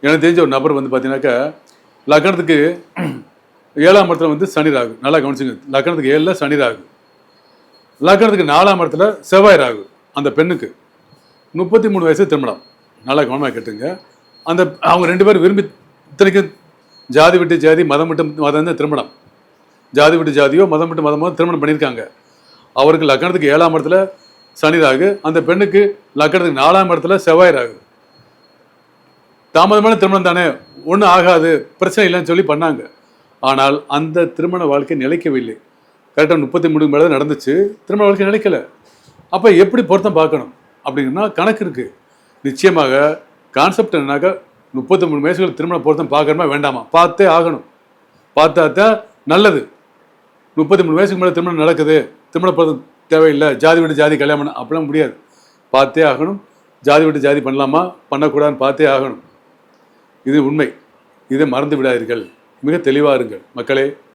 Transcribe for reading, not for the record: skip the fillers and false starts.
எனக்கு தெரிஞ்ச ஒரு நபர் வந்து பார்த்தீங்கன்னாக்கா லக்னத்துக்கு 7ஆம் இடத்துல வந்து சனி ராகு. நல்லா கவனிச்சுங்க. லக்னத்துக்கு 7ல் சனி ராகு. லக்னத்துக்கு 4ஆம் இடத்துல செவ்வாய் ராகு. அந்த பெண்ணுக்கு 33 வயசு திருமணம். நல்லா கவனமாக கேட்டுங்க. அவங்க 2 பேரும் விரும்பி இத்தனைக்கும் ஜாதி விட்டு ஜாதி, மதம் விட்டு மதம் தான் திருமணம். ஜாதி விட்டு ஜாதியோ, மதம் விட்டு மதமோ திருமணம் பண்ணியிருக்காங்க. அவருக்கு லக்னத்துக்கு 7ஆம் இடத்துல சனி ராகு. அந்த பெண்ணுக்கு லக்னத்துக்கு 4ஆம் இடத்துல செவ்வாய் ராகு. தாமதமான திருமணம் தானே, ஒன்றும் ஆகாது, பிரச்சனை இல்லைன்னு சொல்லி பண்ணாங்க. ஆனால் அந்த திருமண வாழ்க்கை நிலைக்கவில்லை. கரெக்டாக 33 மேலே தான் நடந்துச்சு. திருமண வாழ்க்கை நிலைக்கலை. அப்போ எப்படி பொருத்தம் பார்க்கணும் அப்படின்னா கணக்கு இருக்குது. நிச்சயமாக கான்செப்ட் என்னன்னாக்கா 33 வயசுகள் திருமண பொருத்தம் பார்க்கணுமா வேண்டாமா, பார்த்தே ஆகணும். பார்த்தா தான் நல்லது. 33 வயசுக்கு மேலே திருமணம் நடக்குது, திருமண பொருத்தம் தேவையில்லை, ஜாதி விட்டு ஜாதி கல்யாணம் பண்ண அப்படிலாம் முடியாது. பார்த்தே ஆகணும். ஜாதி விட்டு ஜாதி பண்ணலாமா பண்ணக்கூடாதுன்னு பார்த்தே ஆகணும். இது உண்மை. இதை மறந்து விடாதீர்கள். மிக தெளிவாக இருங்கள் மக்களே.